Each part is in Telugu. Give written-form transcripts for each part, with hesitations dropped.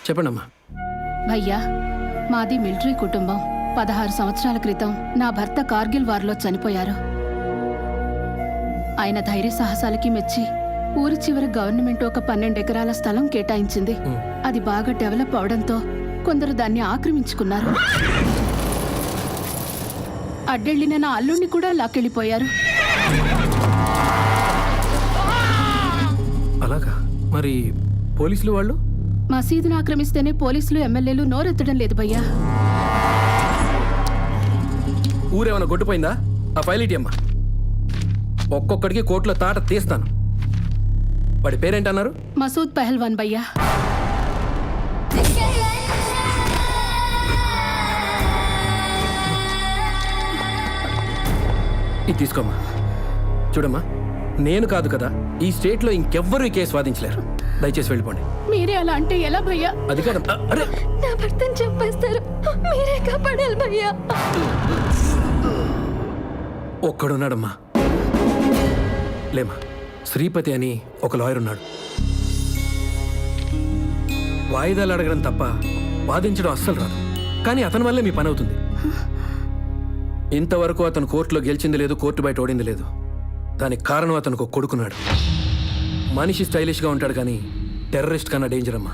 చెప్పండమ్మా. భయ్యా, మాది మిలిటరీ కుటుంబం. 16 సంవత్సరాల క్రితం నా భర్త కార్గిల్ వార్లో చనిపోయారు. ఆయన ధైర్య సాహసాలకి మెచ్చి ఊరి చివరి గవర్నమెంట్ ఒక 12 ఎకరాల స్థలం కేటాయించింది. అది బాగా డెవలప్ అవడంతో కొందరు దాన్ని ఆక్రమించుకున్నారు. అడ్డెళ్లిన నా అల్లుణ్ణి కూడా లాక్కెళ్ళిపోయారు. అలాగా? మరి పోలీసులు వాళ్ళు? మసీదును ఆక్రమిస్తేనే పోలీసులు ఎమ్మెల్యేలు నోరెత్తడం లేదు భయ్యా. ఊరేమన్నా కొట్టుపోయిందా? ఆ ఫైల్ ఇటీ అమ్మా. ఒక్కొక్కడికి కోర్టులో తాట తీస్తాను. వాడి పేరేంటన్నారు? మసూద్ పెహల్వాన్ భయ్యా. ఇది తీసుకోమ్మా. చూడమ్మా, నేను కాదు కదా, ఈ స్టేట్లో ఇంకెవ్వరూ ఈ కేసు వాదించలేరు. దయచేసి వెళ్ళిపోండి. మీరే అలా అంటే ఎలా భయ్యా? అది కాదమ్మా. అరే, నా భర్తను చంపేస్తారు, మీరే కాపాడాలి భయ్యా. ఒక్కడున్నాడమ్మా. లేమ్మా, శ్రీపతి అని ఒక లాయర్ ఉన్నాడు. వాయిదాలు అడగడం తప్ప వాదించడం అస్సలు రాదు. కానీ అతని వల్లే మీ పని అవుతుంది. ఇంతవరకు అతను కోర్టులో గెలిచింది లేదు, కోర్టు బయట ఓడింది లేదు. దానికి కారణం అతనికి ఒక కొడుకున్నాడు. మనిషి స్టైలిష్గా ఉంటాడు కానీ టెర్రరిస్ట్ కన్నా డేంజర్ అమ్మా.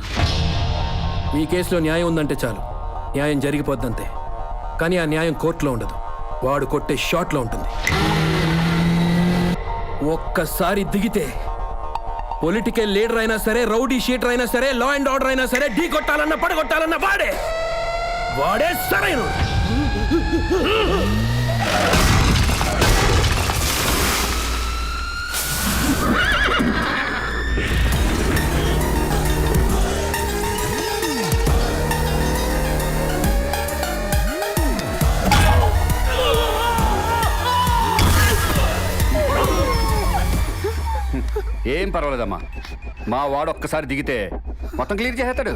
ఈ కేసులో న్యాయం ఉందంటే చాలు, న్యాయం జరిగిపోద్దంతే. కానీ ఆ న్యాయం కోర్టులో ఉండదు, వాడు కొట్టే షాట్లో ఉంటుంది. ఒక్కసారి దిగితే పొలిటికల్ లీడర్ అయినా సరే, రౌడీ షీటర్ అయినా సరే, లా అండ్ ఆర్డర్ అయినా సరే, ఢీ కొట్టాలన్నా పడగొట్టాలన్నా వాడే సరైన. ఏం పర్వాలేదమ్మా, మా వాడు ఒక్కసారి దిగితే మొత్తం క్లియర్ చేసేస్తాడు.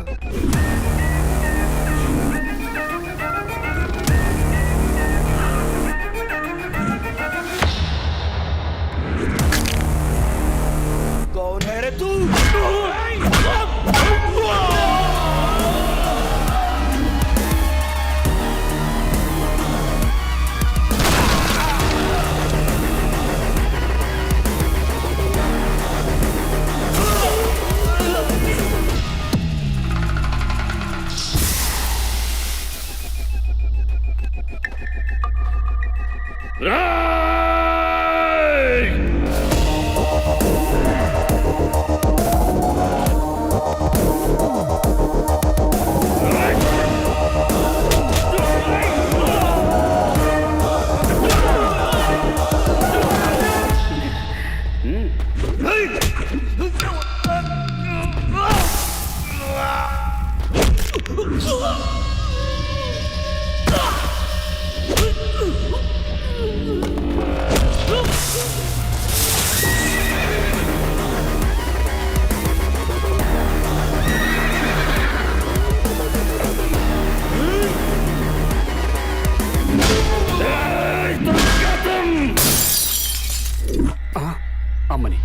అమ్మని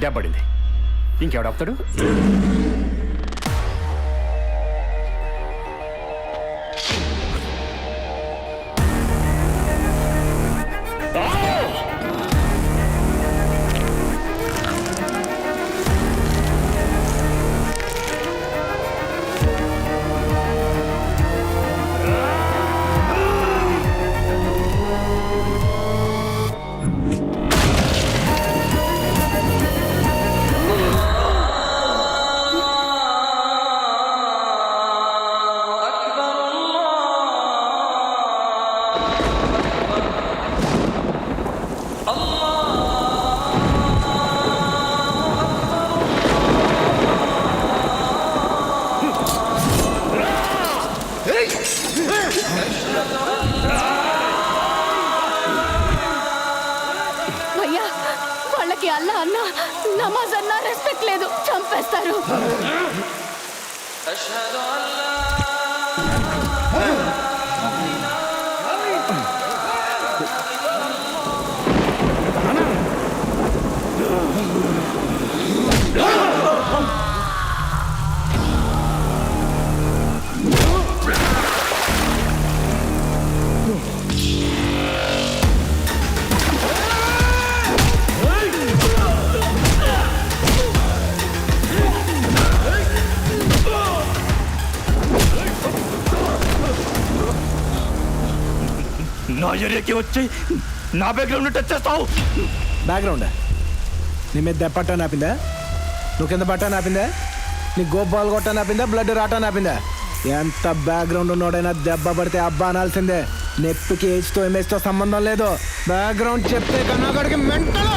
దెబ్బడింది, ఇంకెవడాపుతాడు? భయ్యా, వాళ్ళకి అల్లా అన్నా నమాజ్ అన్నా రెస్పెక్ట్ లేదు, చంపేస్తారు. ఏరియాకి వచ్చి నా బ్యాక్గ్రౌండ్ టచ్ చేస్తావు. బ్యాక్గ్రౌండ్ నీ మీద దెప్పట్టా నాపిందా? నువ్వు కింద పట్టా నాపిందా? నీ గోపాలు కొట్టా నాపిందా? బ్లడ్ రాటా నాపిందా? ఎంత బ్యాక్గ్రౌండ్ ఉన్నోడైనా దెబ్బ పడితే అబ్బా అనాల్సిందే. నెప్పికి ఏజ్తో ఇమేజ్తో సంబంధం లేదు. బ్యాక్గ్రౌండ్ చెప్తే కన్నా అక్కడికి మెంటలు.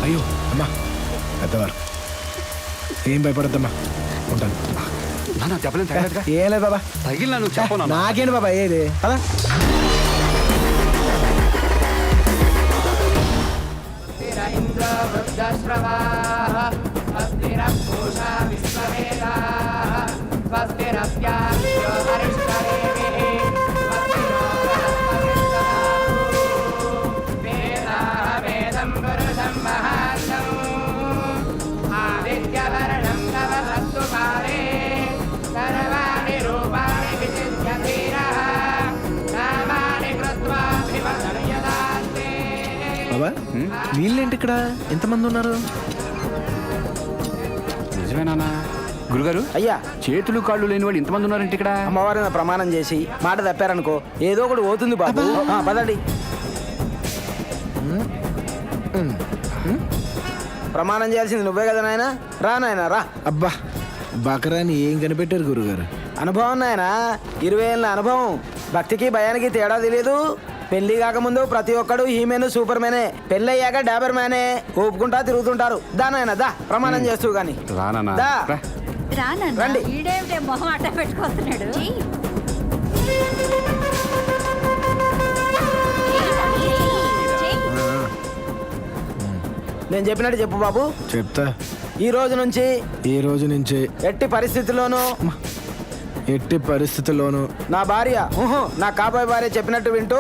అయ్యో అమ్మా పెద్దవారు ఏం భయపడద్దమ్మా, ఉంటాను. నాన్న చెప్పలేను తగలేదుగా. ఏం లేదు బాబా, తగిలినా నువ్వు చెప్పను. నాకేంటి బాబా ఏది అలా. బాబా వీళ్ళేంటి ఇక్కడ ఎంతమంది ఉన్నారు? నిజమేనా గురుగారు? అయ్యా, చేతులు కాళ్ళు లేని వాళ్ళు ఇంతమంది ఉన్నారంటే ఇక్కడ. అమ్మవారిని ప్రమాణం చేసి మాట తప్పారనుకో ఏదో ఒకటి పోతుంది బాబు. పదండి. ప్రమాణం చేయాల్సింది నువ్వే కదా నాయన. రా నాయన రా. అబ్బా బకరాని ఏం కనిపెట్టారు గురుగారు? అనుభవం నాయన, 20 ఏళ్ళ అనుభవం. భక్తికి భయానికి తేడా తెలియదు. పెళ్లి కాకముందు ప్రతి ఒక్కడు హీమెన్ సూపర్ మేనే, పెళ్ళయ్యాక డాబర్ మేనే ఊపుకుంటా తిరుగుతుంటారు. దా నాయన దా, ప్రమాణం చేస్తూ గాని రానా దా. రండి. ఈడేమిటే మొహం అట్ట పెట్టుకొస్తున్నాడు. నేను చెప్పినట్టు చెప్పు బాబు. చెప్తా. ఈ రోజు నుంచి ఎట్టి పరిస్థితుల్లోనూ నా భార్య నా కాబోయే భార్య చెప్పినట్టు వింటూ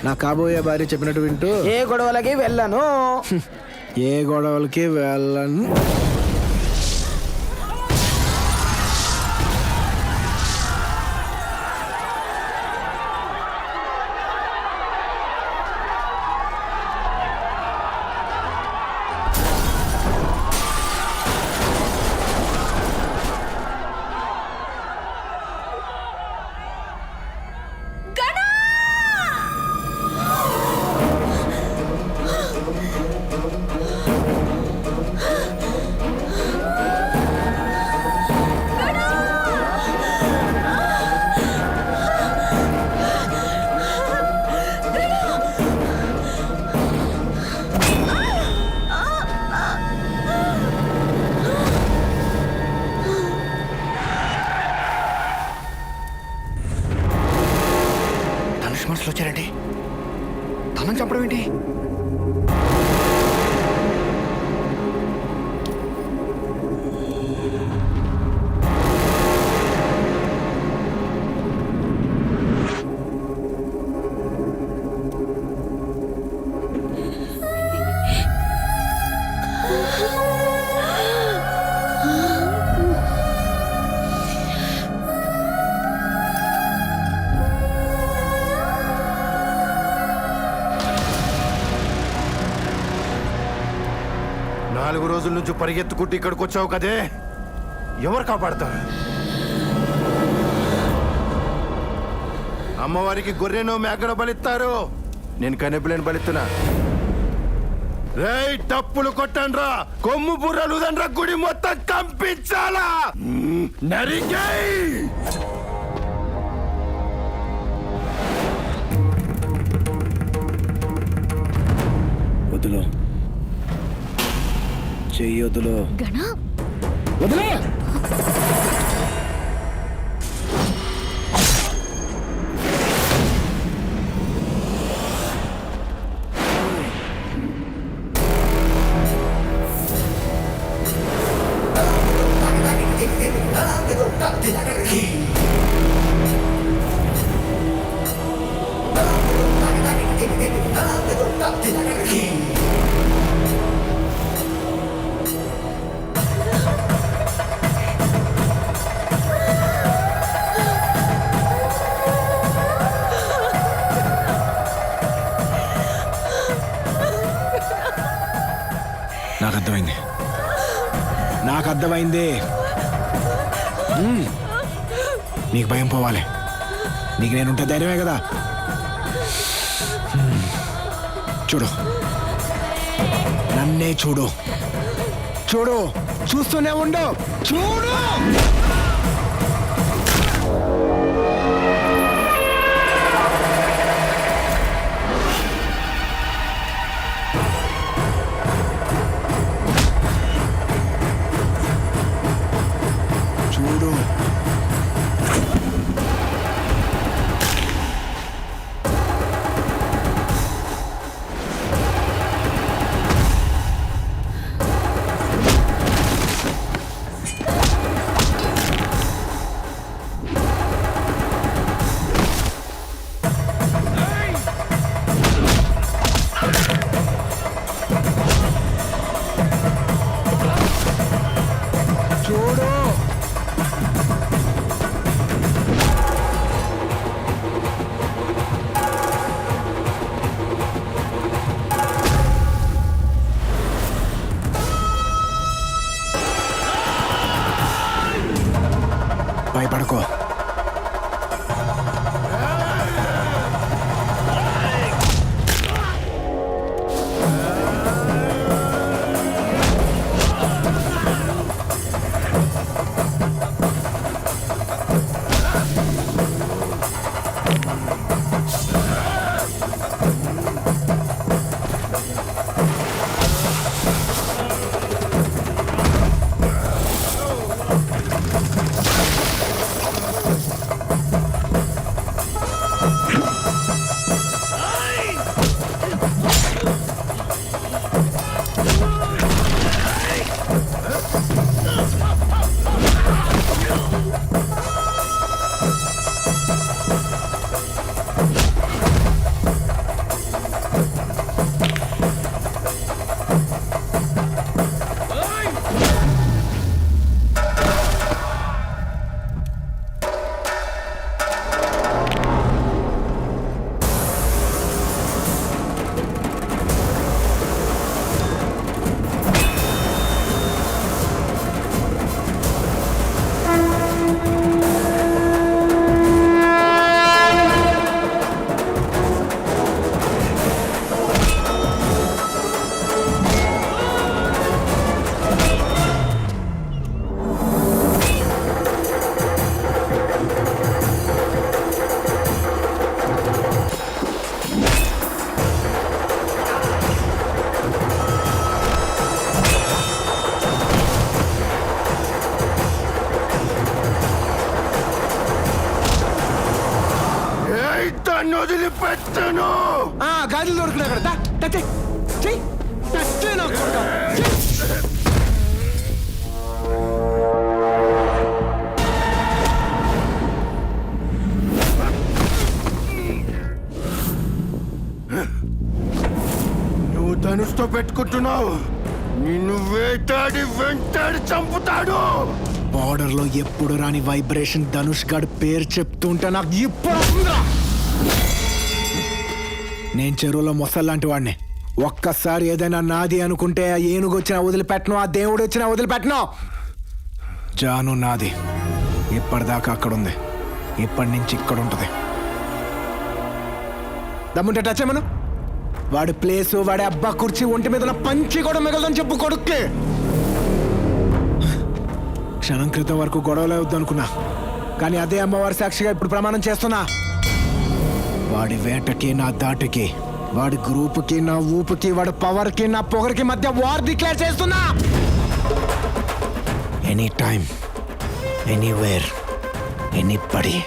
నా కాబోయే భార్య చెప్పినట్టు వింటూ ఏ గొడవలకి వెళ్ళను. ఏ గొడవలకి వెళ్ళను. మనుషులు వచ్చారండి. తనని చంపడం ఏంటి? నాలుగు రోజుల నుంచి పరిగెత్తుకుంటూ ఇక్కడికి వచ్చావు కదే, ఎవరు కాపాడతారు? అమ్మవారికి గొర్రెనో మేకను బలిస్తారు, నేను కనెపిలేని బలిస్తున్నా. రేయ్ టప్పులు కొట్టండ్రా, కొమ్ము బుర్రలు దండ్రా, గుడి మొత్తం కంపించాలా. నరికై వదులు, చెయ్యొద్దులో గణ వదిలే. నాకు అర్థమైంది. నాకు అర్థమైంది. నీకు భయం పోవాలి. నీకు నేనుంటే ధైర్యమే కదా. చూడు, నన్నే చూడు. చూడు, చూస్తూనే ఉండు. చూడు. చూడు. చూడు. భయపడకో. వదిలిపెట్టను. గాజులు దొరుకున్నా కదా. నువ్వు ధనుష్తో పెట్టుకుంటున్నావు. నిన్ను వేటాడి వెంటాడి చంపుతాడు. బార్డర్ లో ఎప్పుడు రాని వైబ్రేషన్ ధనుష్ గారి పేరు చెప్తుంటే నాకు ఇప్పుడు వస్తుందిరా. నేను చెరువులో మొసల్లాంటి వాడిని. ఒక్కసారి ఏదైనా నాది అనుకుంటే ఆ ఏనుగు వచ్చినా వదిలిపెట్టను, ఆ దేవుడు వచ్చినా వదిలిపెట్టను. జాను నాది. ఇప్పటిదాకా అక్కడ ఉంది, ఇప్పటి నుంచి ఇక్కడ ఉంటుంది. దమ్ముంటే టచ్ ఏమను. వాడి ప్లేసు, వాడి అబ్బా కుర్చీ, ఒంటి మీద పంచి కూడా మిగలదని చెప్పు కొడుక్కి. క్షణం క్రితం వరకు గొడవలే వద్దనుకున్నా, కానీ అదే అమ్మవారి సాక్షిగా ఇప్పుడు ప్రమాణం చేస్తున్నా. వాడి వేటకి నా దాటికి, వాడి గ్రూపుకి నా ఊపుకి, వాడి పవర్కి నా పొగరికి మధ్య వార్ డిక్లేర్ చేస్తున్నా. ఎనీ టైం, ఎనీవేర్, ఎనీబడి,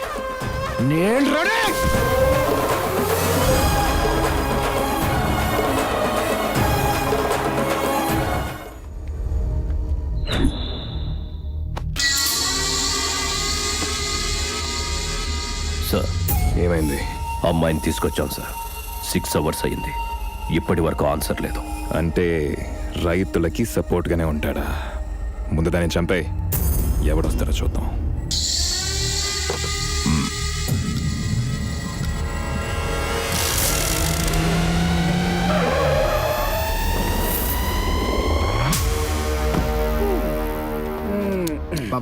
నేను రెడీ. సార్, ఏమైంది? అమ్మాయిని తీసుకొచ్చాం సార్. 6 అవర్స్ అయింది, ఇప్పటి వరకు ఆన్సర్ లేదు. అంటే రైతులకి సపోర్ట్గానే ఉంటాడా? ముందు దాన్ని చంపే, ఎవడొస్తారో చూద్దాం.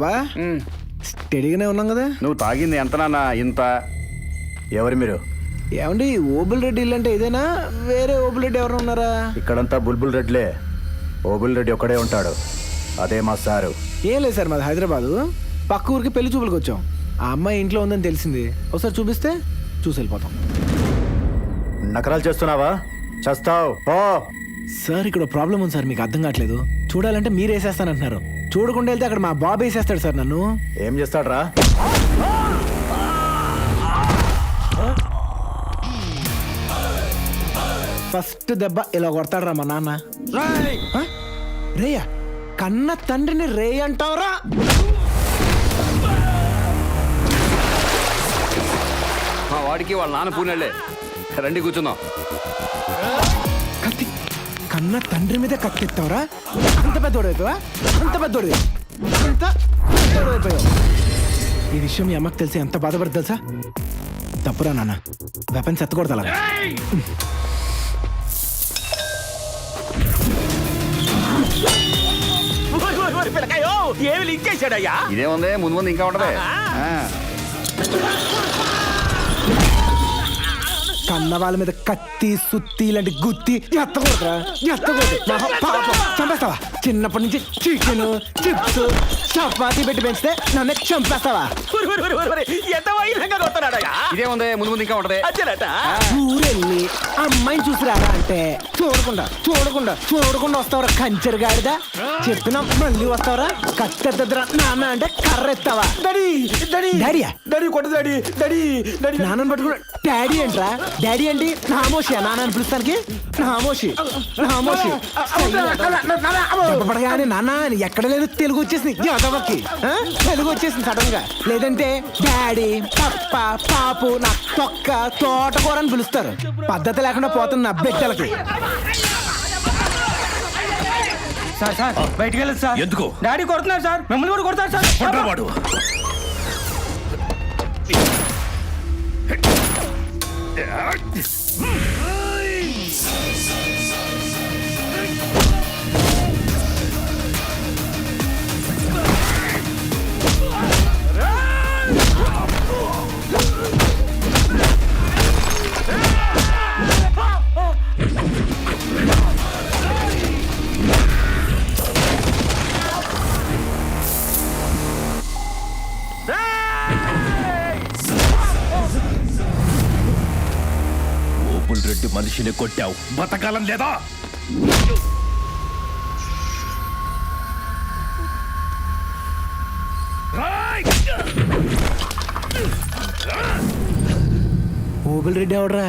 బాబా స్టడీగానే ఉన్నాం కదా. నువ్వు తాగింది ఎంత నాన్న? ఇంత. ఎవరు మీరు? ఏమండి ఓబుల్ రెడ్డి ఇల్లు అంటే ఇదేనా, వేరే ఓబుల్ రెడ్డి ఎవరైనా ఉన్నారా? ఇక్కడంతా బుల్బుల్ రెడ్లే. ఓబుల్ రెడ్డి ఒక్కడే ఉంటాడు, అదే మా సారు. ఏం లేదు సార్, మాది హైదరాబాదు. పక్క ఊరికి పెళ్లి చూపులకు వచ్చాం. ఆ అమ్మాయి ఇంట్లో ఉందని తెలిసింది. ఒకసారి చూపిస్తే చూసి వెళ్ళిపోతాం. నకరాలు చేస్తున్నావా? చస్తావు. ఓ సార్ ఇక్కడ ప్రాబ్లం ఉంది సార్, మీకు అర్థం కావట్లేదు. చూడాలంటే మీరు వేసేస్తానంటున్నారు, చూడకుండా వెళ్తే అక్కడ మా బాబు వేసేస్తాడు సార్ నన్ను. ఏం చేస్తాడ్రా? ఫస్ట్ దెబ్బ ఇలా కొడతాడురా మా నాన్న. ఆ? రేయా, కన్న తండ్రిని రే అంటావురా? మా వాడికి వాళ్ళ నాన్న పూనెళ్ళే. రండి కూర్చుందాం. కత్తి, కన్న తండ్రి మీద కత్తిస్తావురా? అంత పెద్దోడు అయిపోయావా? అంత పెద్దోడు, అంత పెద్దోడు అయిపోయావు. ఈ విషయం మీ అమ్మకి తెలిసి ఎంత బాధపడుతుంది తెలుసా? తప్పురా నాన్న, వెపన్స్ ఎత్తకూడదు అలాగా. ఇదేముంది, ముందు ముందు ఇంకా ఉంటది. కన్న వాళ్ళ మీద కత్తి, సుత్తి ఇలాంటి గుత్తి ఎత్తకూడదురా, ఎత్తకూడదు. చంపేస్తావా? చిన్నప్పటి నుంచి చికెన్, చిప్స్, చపాతీ పెట్టి పెంచితే నన్ను చంపేస్తావా? ఇదేముంది, ముందు ముందు ఇంకా ఉంటది. ఊరెళ్ళి అమ్మాయిని చూసిరారా అంటే చూడకుండా చూడకుండా చూడకుండా వస్తావరా కంచెరు గాడిదా? చెప్పినా మళ్ళీ వస్తావరా? కత్తెద్దరా నాన్న అంటే కర్ర ఎత్తావా? డాడీయా? డాడీ కొట్టు డాడీ, డాడీ డాడీ. నాన్నని పట్టుకున్నా డాడీ ఏంట్రా? డాడీ ఏంటి? నామోషియా నాన్న అని పిలుస్తానికి? నామోషి, నామోషి. చెప్పబడగానే నాన్న అని ఎక్కడ లేదు, తెలుగు వచ్చేసింది యాదవకి. తెలుగు వచ్చేసింది సడన్ గా. లేదంటే డాడీ, పప్ప, పాపు, నా తొక్క, తోటకూర అని పిలుస్తారు. పద్ధతి లేకుండా పోతుంది నా బిడ్డలకి. సార్ సార్ బయటికి వెళ్ళదు సార్. ఎందుకు? డాడీ కొడుతున్నారు సార్, మిమ్మల్ని కూడా కొడతారు సార్. వాడు ఓబుల్ రెడ్డి మనిషిని కొట్టావు, బతకాలం లేదా? ఓబుల్ రెడ్డి ఎవడరా?